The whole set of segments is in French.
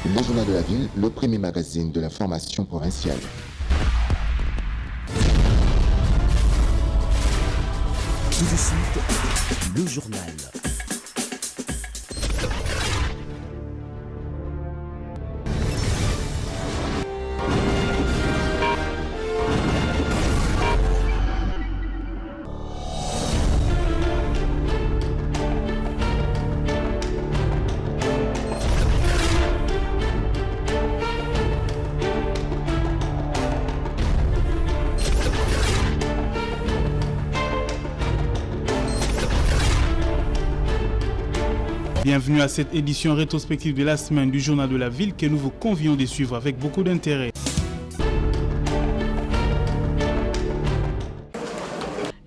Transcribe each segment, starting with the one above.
Le Journal de la Ville, le premier magazine de l'information provinciale. Tout de suite, le journal. Bienvenue à cette édition rétrospective de la semaine du Journal de la Ville que nous vous convions de suivre avec beaucoup d'intérêt.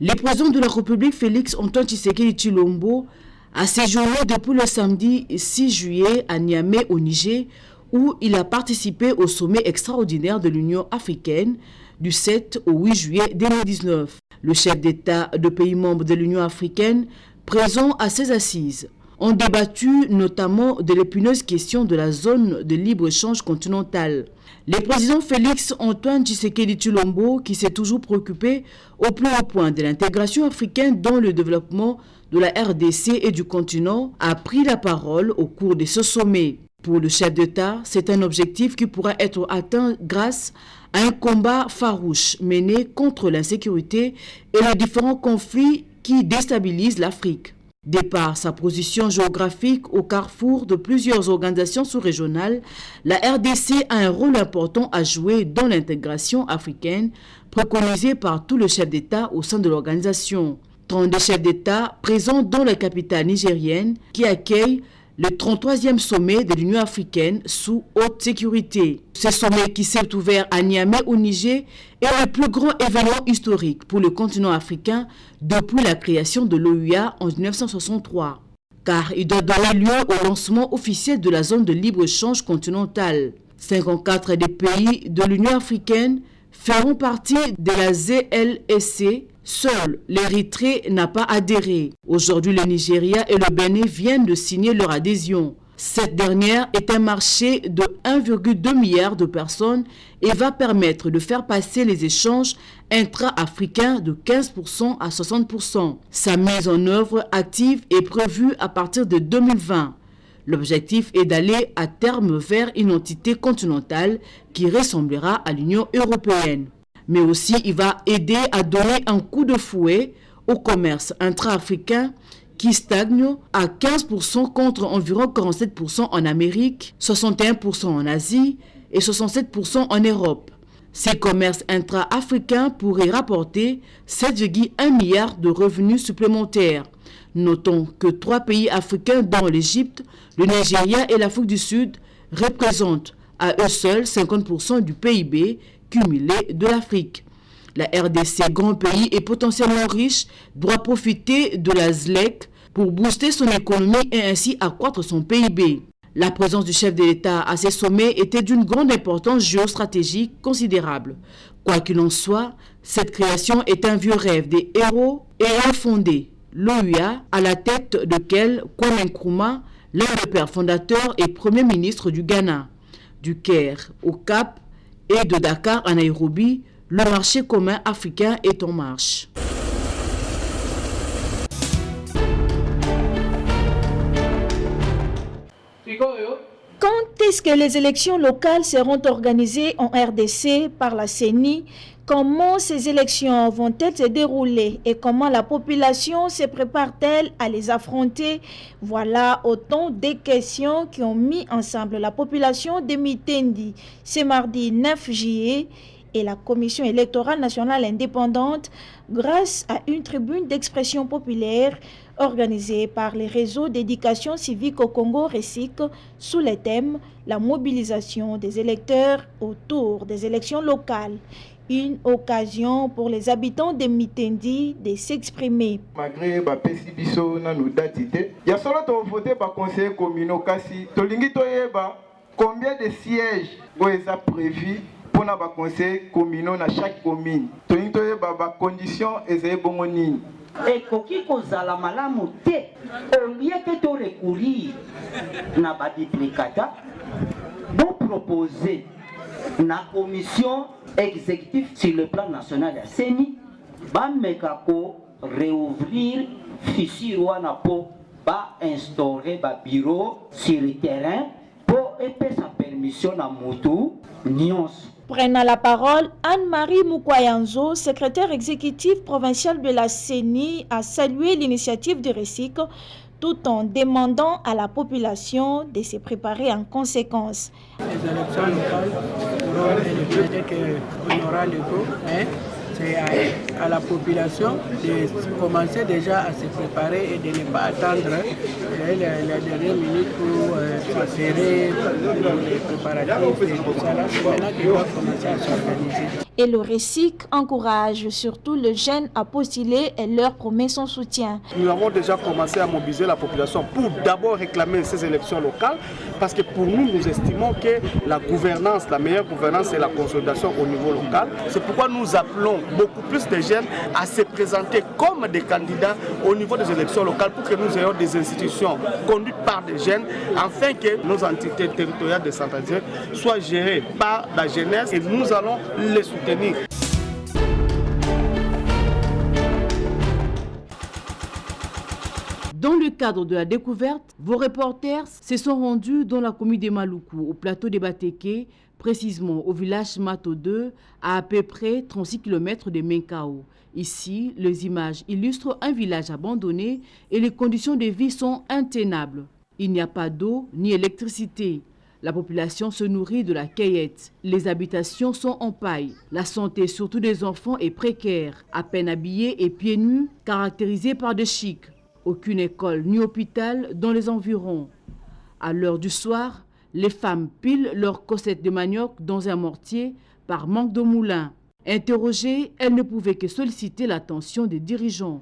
Le président de la République, Félix Antoine Tshisekedi Tshilombo, a séjourné depuis le samedi 6 juillet à Niamey au Niger, où il a participé au sommet extraordinaire de l'Union africaine du 7 au 8 juillet 2019. Le chef d'État de pays membres de l'Union africaine, présent à ces assises, ont débattu notamment de l'épineuse question de la zone de libre-échange continentale. Le président Félix Antoine Tshisekedi Tshilombo, qui s'est toujours préoccupé au plus haut point de l'intégration africaine dans le développement de la RDC et du continent, a pris la parole au cours de ce sommet. Pour le chef d'État, c'est un objectif qui pourra être atteint grâce à un combat farouche mené contre l'insécurité et les différents conflits qui déstabilisent l'Afrique. De par sa position géographique au carrefour de plusieurs organisations sous-régionales, la RDC a un rôle important à jouer dans l'intégration africaine préconisée par tous les chefs d'État au sein de l'organisation. 32 chefs d'État présents dans la capitale nigérienne qui accueille le 33e sommet de l'Union africaine sous haute sécurité. Ce sommet qui s'est ouvert à Niamey au Niger est le plus grand événement historique pour le continent africain depuis la création de l'OUA en 1963. Car il doit donner lieu au lancement officiel de la zone de libre-échange continentale. 54 des pays de l'Union africaine feront partie de la ZLSC. Seul l'Érythrée n'a pas adhéré. Aujourd'hui, le Nigeria et le Bénin viennent de signer leur adhésion. Cette dernière est un marché de 1,2 milliard de personnes et va permettre de faire passer les échanges intra-africains de 15% à 60%. Sa mise en œuvre active est prévue à partir de 2020. L'objectif est d'aller à terme vers une entité continentale qui ressemblera à l'Union européenne. Mais aussi, il va aider à donner un coup de fouet au commerce intra-africain qui stagne à 15% contre environ 47% en Amérique, 61% en Asie et 67% en Europe. Ces commerces intra-africains pourraient rapporter 7,1 milliards de revenus supplémentaires. Notons que 3 pays africains, dont l'Égypte, le Nigeria et l'Afrique du Sud, représentent à eux seuls 50% du PIB cumulé de l'Afrique. La RDC, grand pays et potentiellement riche, doit profiter de la ZLEC pour booster son économie et ainsi accroître son PIB. La présence du chef de l'État à ces sommets était d'une grande importance géostratégique considérable. Quoi qu'il en soit, cette création est un vieux rêve des héros ayant fondé l'OUA, à la tête de Kwame Nkrumah, l'un des pères fondateurs et premier ministre du Ghana. Du Caire au Cap et de Dakar à Nairobi, le marché commun africain est en marche. Quand est-ce que les élections locales seront organisées en RDC par la CENI? Comment ces élections vont-elles se dérouler et comment la population se prépare-t-elle à les affronter? Voilà autant de questions qui ont mis ensemble la population de Mitendi ce mardi 9 juillet et la Commission électorale nationale indépendante grâce à une tribune d'expression populaire organisée par les réseaux d'éducation civique au Congo RECIC sous le thème « La mobilisation des électeurs autour des élections locales ». Une occasion pour les habitants de Mitendi de s'exprimer. Malgré la pessibiso na nous datité, il y a solo to voter par conseil communal kasi to lingi to yeba combien de sièges ont prévus pour na ba conseil communal na chaque commune. To lingi to yeba ba conditions ezé bongo nini. Et koki kozala malamu te au lieu que to recourir na ba duplicata proposer la commission exécutive sur le plan national de la CENI, réouvrir fissure wana po instaurer un bureau sur le terrain pour épais sa permission à Moutou Nyons. Prenant la parole, Anne-Marie Moukwayanzo, secrétaire exécutive provinciale de la CENI, a salué l'initiative du RESIC tout en demandant à la population de se préparer en conséquence. Les élections locales, on aura le go, c'est à la population de commencer déjà à se préparer et de ne pas attendre la dernière minute pour s'assurer les préparatifs et tout ça. C'est maintenant qu'ils doivent commencer à s'organiser. Et le RESIC encourage surtout les jeunes à postuler et leur promet son soutien. Nous avons déjà commencé à mobiliser la population pour d'abord réclamer ces élections locales parce que pour nous, nous estimons que la gouvernance, la meilleure gouvernance, c'est la consolidation au niveau local. C'est pourquoi nous appelons beaucoup plus de jeunes à se présenter comme des candidats au niveau des élections locales pour que nous ayons des institutions conduites par des jeunes afin que nos entités territoriales décentralisées soient gérées par la jeunesse et nous allons les soutenir. Dans le cadre de la découverte, vos reporters se sont rendus dans la commune de Maluku, au plateau de Bateke, précisément au village Mato 2, à peu près 36 km de Menkao. Ici, les images illustrent un village abandonné et les conditions de vie sont intenables. Il n'y a pas d'eau ni électricité. La population se nourrit de la cueillette. Les habitations sont en paille. La santé, surtout des enfants, est précaire. À peine habillés et pieds nus, caractérisés par des chics. Aucune école ni hôpital dans les environs. À l'heure du soir, les femmes pilent leurs cossettes de manioc dans un mortier par manque de moulin. Interrogées, elles ne pouvaient que solliciter l'attention des dirigeants.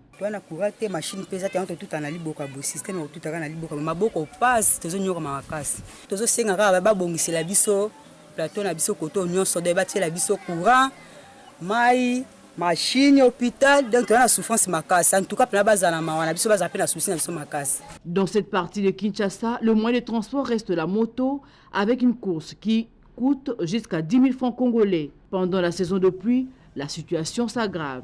Machine, hôpital, donc on a souffrance macasse. En tout cas, dans cette partie de Kinshasa, le moyen de transport reste la moto avec une course qui coûte jusqu'à 10 000 francs congolais. Pendant la saison de pluie, la situation s'aggrave.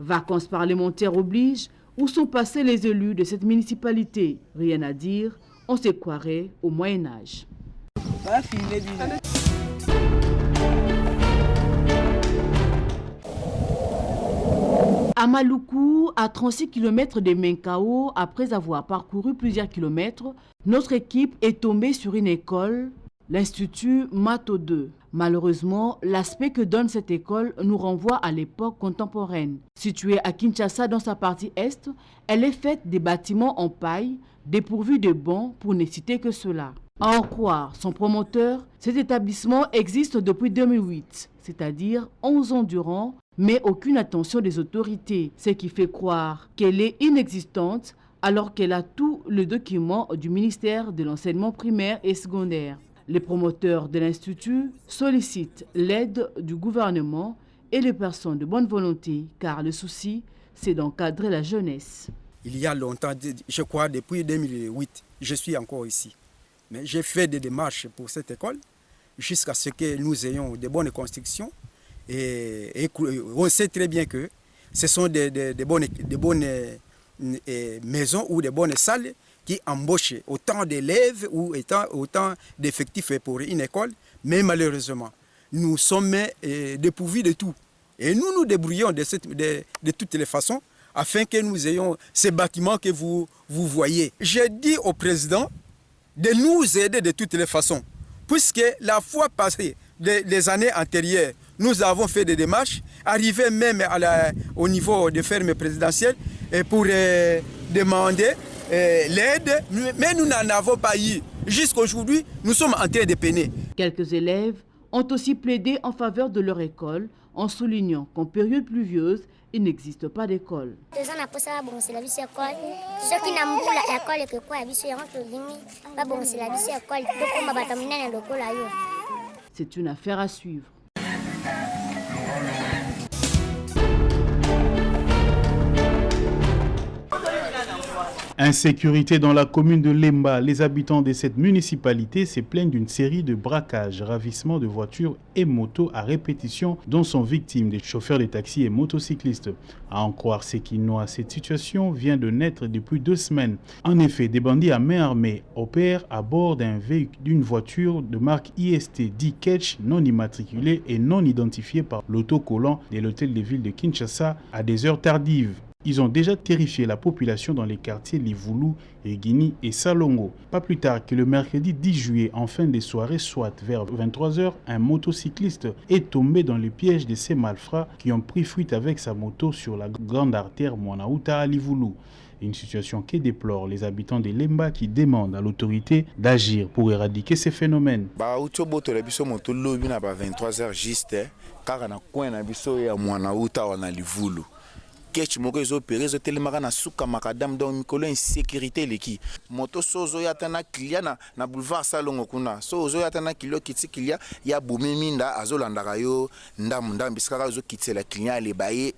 Vacances parlementaires obligent. Où sont passés les élus de cette municipalité? Rien à dire. On se croirait au Moyen-Âge. À Maluku, à 36 km de Menkao, après avoir parcouru plusieurs kilomètres, notre équipe est tombée sur une école, l'Institut Mato 2. Malheureusement, l'aspect que donne cette école nous renvoie à l'époque contemporaine. Située à Kinshasa dans sa partie est, elle est faite des bâtiments en paille, dépourvus de bancs pour ne citer que cela. À en croire son promoteur, cet établissement existe depuis 2008, c'est-à-dire 11 ans durant, mais aucune attention des autorités, ce qui fait croire qu'elle est inexistante alors qu'elle a tous les documents du ministère de l'enseignement primaire et secondaire. Les promoteurs de l'Institut sollicitent l'aide du gouvernement et les personnes de bonne volonté, car le souci, c'est d'encadrer la jeunesse. Il y a longtemps, je crois depuis 2008, je suis encore ici. Mais j'ai fait des démarches pour cette école jusqu'à ce que nous ayons de bonnes constructions. Et on sait très bien que ce sont des bonnes maisons ou des bonnes salles qui embauchent autant d'élèves ou autant d'effectifs pour une école. Mais malheureusement, nous sommes dépourvus de tout. Et nous nous débrouillons de toutes les façons afin que nous ayons ces bâtiments que vous voyez. J'ai dit au président de nous aider de toutes les façons, puisque la fois passée, les années antérieures, nous avons fait des démarches, arrivé même au niveau des fermes présidentielles pour demander l'aide, mais nous n'en avons pas eu. Jusqu'aujourd'hui, nous sommes en train de peiner. Quelques élèves ont aussi plaidé en faveur de leur école, en soulignant qu'en période pluvieuse, il n'existe pas d'école. C'est une affaire à suivre. Insécurité dans la commune de Lemba. Les habitants de cette municipalité se plaignent d'une série de braquages, ravissements de voitures et motos à répétition dont sont victimes des chauffeurs de taxis et motocyclistes. À en croire Sekinoa, cette situation vient de naître depuis 2 semaines. En effet, des bandits à main armée opèrent à bord d'une voiture de marque IST dit Ketch non immatriculée et non identifiée par l'autocollant de l'hôtel de ville de Kinshasa à des heures tardives. Ils ont déjà terrifié la population dans les quartiers Livulu, Egini et Salongo. Pas plus tard que le mercredi 10 juillet, en fin de soirée, soit vers 23h, un motocycliste est tombé dans le piège de ces malfrats qui ont pris fuite avec sa moto sur la grande artère Mwanauta à Livulu. Une situation que déplorent les habitants de Lemba qui demandent à l'autorité d'agir pour éradiquer ces phénomènes. Ketch moko ezopéré ezotelemaka na suka makadam donc mikolo insécurité leki moto sozo yatana client na boulevard Salongo kuna sozo yatana kilo kiti client ya bomiminda azolandaka yo ndam biskaka zo kitela client le baye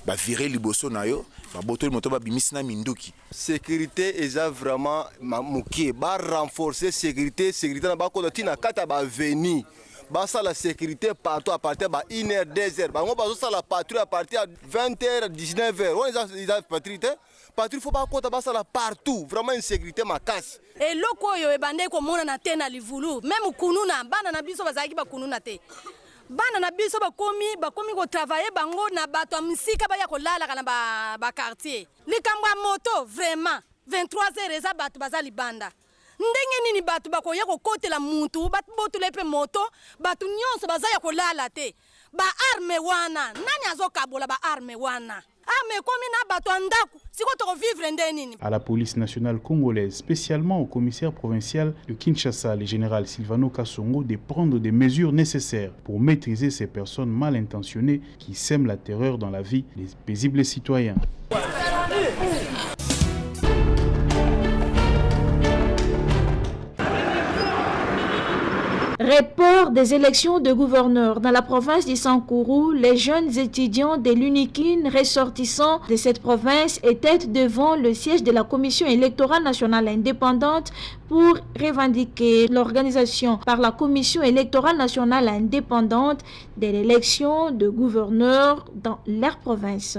ba virer liboso na yo ba botoli moto ba bimisi na minduki sécurité eza vraiment moké ba renforcer sécurité na ba ko tina kata ba venir. Basa la sécurité partout à partir de 1h, 2h. On va la patrouille à partir de 20h, 19h. On a patrouille. Patrouille, il faut pas compter la partout. Vraiment une sécurité ma casse. Et loko yo ebande ko mona na tena livulu. Même kununa bana na biso bazaki ba kununa te. Bana na biso ba komi ko travailler bango na bato msika ba ya ko lala kana ba quartier. Likambwa moto vraiment 23h eza bato bazali banda. Ndenge nini batu bakoya kokotela muntu batu botule pe moto batu nyonso bazaya kolala te ba arme wana nani azokabola ba arme wana arme komi na batu andaku siko to vivre ndenini. À la police nationale congolaise, spécialement au commissaire provincial de Kinshasa, le général Silvano Kasongo, de prendre des mesures nécessaires pour maîtriser ces personnes mal intentionnées qui sèment la terreur dans la vie des paisibles citoyens. Report des élections de gouverneurs dans la province du Sankourou, les jeunes étudiants de l'UNIKIN ressortissants de cette province étaient devant le siège de la Commission électorale nationale indépendante pour revendiquer l'organisation par la Commission électorale nationale indépendante de l'élection de gouverneurs dans leur province.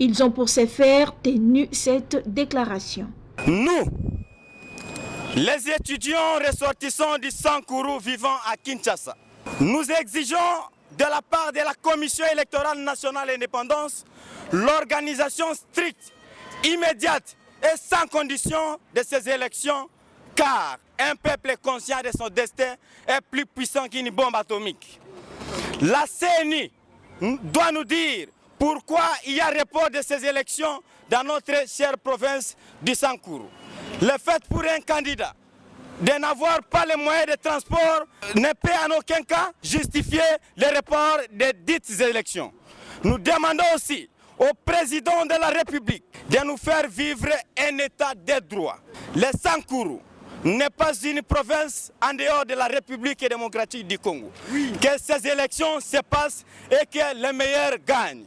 Ils ont pour ce faire tenu cette déclaration. Nous, les étudiants ressortissants du Sankourou vivant à Kinshasa, nous exigeons de la part de la Commission électorale nationale indépendante l'organisation stricte, immédiate et sans condition de ces élections, car un peuple conscient de son destin est plus puissant qu'une bombe atomique. La CENI doit nous dire pourquoi il y a report de ces élections dans notre chère province du Sankourou. Le fait pour un candidat de n'avoir pas les moyens de transport ne peut en aucun cas justifier le report de dites élections. Nous demandons aussi au président de la République de nous faire vivre un état de droit. Le Sankourou n'est pas une province en dehors de la République démocratique du Congo. Oui. Que ces élections se passent et que les meilleurs gagnent.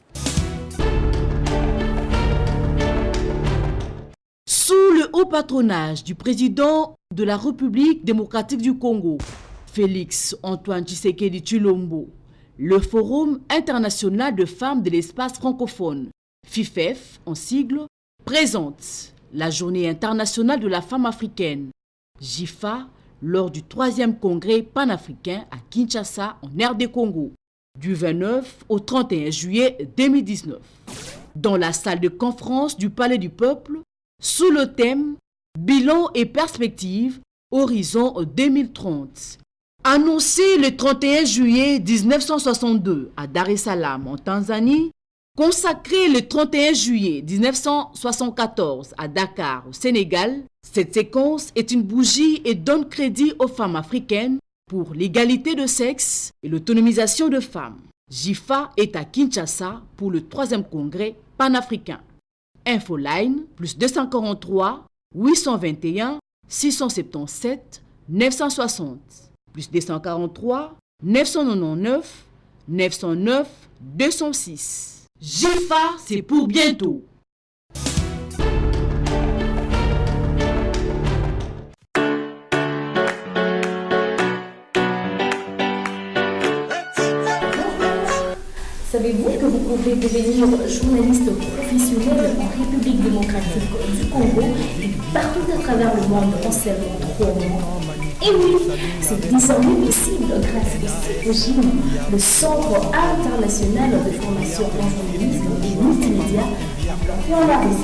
Sous le haut patronage du président de la République démocratique du Congo, Félix Antoine Tshisekedi Tshilombo, le Forum international de femmes de l'espace francophone, FIFEF en sigle, présente la Journée internationale de la femme africaine, JIFA, lors du 3e congrès panafricain à Kinshasa, en RD Congo, du 29 au 31 juillet 2019. Dans la salle de conférence du Palais du Peuple, sous le thème « Bilan et perspectives, horizon 2030 ». Annoncé le 31 juillet 1962 à Dar es Salaam en Tanzanie, consacré le 31 juillet 1974 à Dakar au Sénégal, cette séquence est une bougie et donne crédit aux femmes africaines pour l'égalité de sexe et l'autonomisation de femmes. JIFA est à Kinshasa pour le 3e congrès panafricain. Infoline, plus 243 821 677 960 plus 243 999 909 206. GFA, c'est pour bientôt. Savez-vous que vous pouvez devenir journaliste professionnel en République démocratique du Congo et partout à travers le monde en seulement 3 mois? Et oui, c'est désormais possible grâce au CIFOGIM, le Centre international de formation en journalisme et multimédia, implanté en RDC.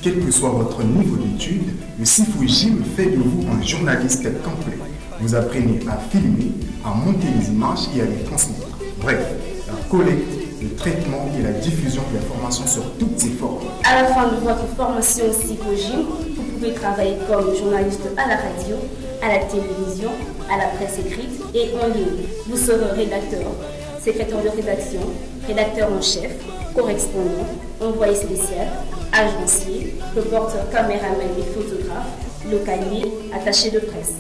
Quel que soit votre niveau d'études, le CIFOGIM fait de vous un journaliste complet. Vous apprenez à filmer, à monter les images et à les transmettre. Bref, la collecte, le traitement et la diffusion de l'information sur toutes ces formes. À la fin de votre formation CIFOGIM, vous pouvez travailler comme journaliste à la radio, à la télévision, à la presse écrite et en ligne. Vous serez rédacteur, secrétaire de rédaction, rédacteur en chef, correspondant, envoyé spécial, agencier, reporter, caméraman et photographe, localier, attaché de presse.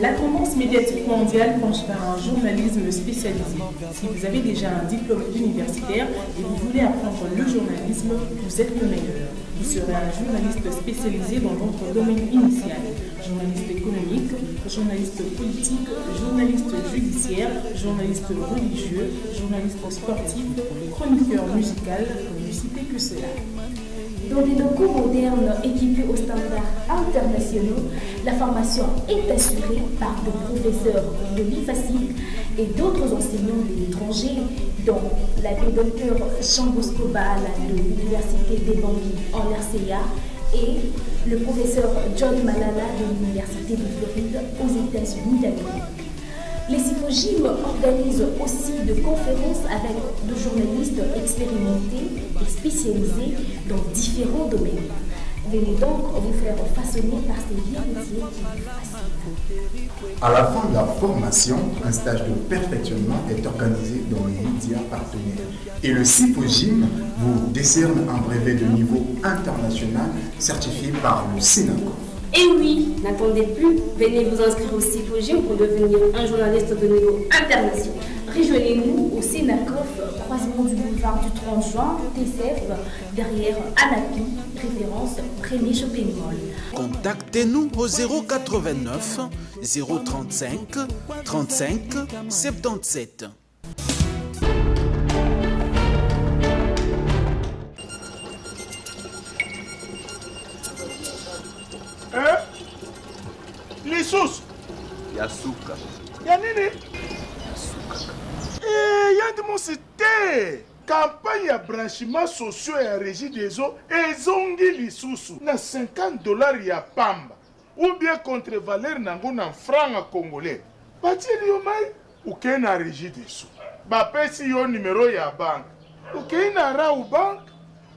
La tendance médiatique mondiale penche vers un journalisme spécialisé. Si vous avez déjà un diplôme universitaire et vous voulez apprendre le journalisme, vous êtes le meilleur. Vous serez un journaliste spécialisé dans votre domaine initial. Journaliste économique, journaliste politique, journaliste judiciaire, journaliste religieux, journaliste sportif, chroniqueur musical, pour ne citer que cela. Dans des locaux modernes équipés aux standards internationaux, la formation est assurée par des professeurs de l'IFACIC et d'autres enseignants de l'étranger, dont l'abbé Dr Jean Bosco Bala de l'Université des Bangui en RCA et le professeur John Malala de l'Université de Floride aux États-Unis d'Amérique. Les CIFOGIM organisent aussi de conférences avec de journalistes expérimentés et spécialisés dans différents domaines. Venez donc vous faire façonner par ces métiers qui vous fascinent. À la fin de la formation, un stage de perfectionnement est organisé dans les médias partenaires. Et le CIFOGIM vous décerne un brevet de niveau international certifié par le Sénacof. Et oui, n'attendez plus, venez vous inscrire au CIFOGIM pour devenir un journaliste de niveau international. Rejoignez-nous au Sénacof, croisement du boulevard du 30 juin, TCF, derrière Anapi, référence Premier Shopping Mall. Contactez-nous au 089 035 35 77. Lisusu Yasuka. ya nini? Yandi musite campagne ya branchement sociaux ya régie des eaux ezongi lisusu na $50 ya pamba ou bien contre valeur nango na franc congolais. Batili yo mai ukei na régie des eaux bapesi yo numéro ya banque ukei na rau banque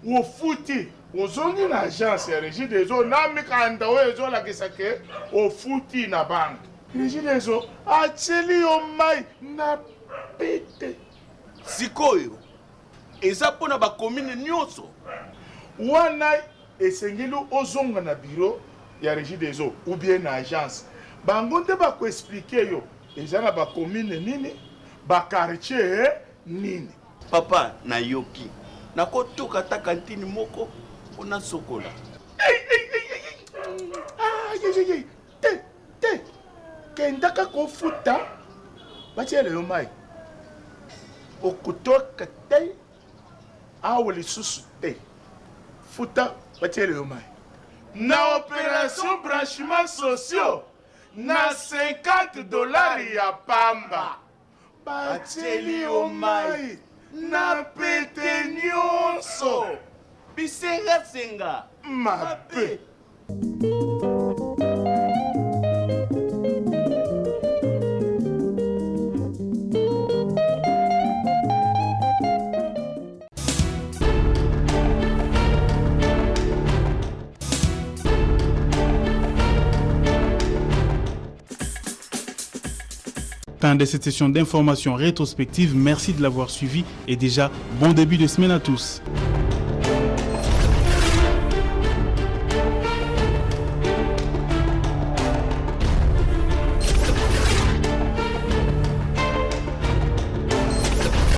wofuti ozongi na agence ya régie des eaux na mikanda oyo ezolakisa ke ofuti na banque. Régie des eaux atili yo mai na pete sikoyo eza mpona bakomine nyonso wana esengeli ozonga na bureau ya régie des eaux ou bien na agence bango nde bakoexplike yo eza na bakomine nini bakartier nini. papa nayoki nakotoka ta kantine moko mpona sokola. te kendaka kofuta batiele yo mai okutoka te awa lisusu te futa batiele yo mai na opération branchement sociaux na $50 ya pamba batieli yo mai na pete nyonso bisengasenga mabe. Fin de cette session d'information rétrospective. Merci de l'avoir suivi et déjà bon début de semaine à tous.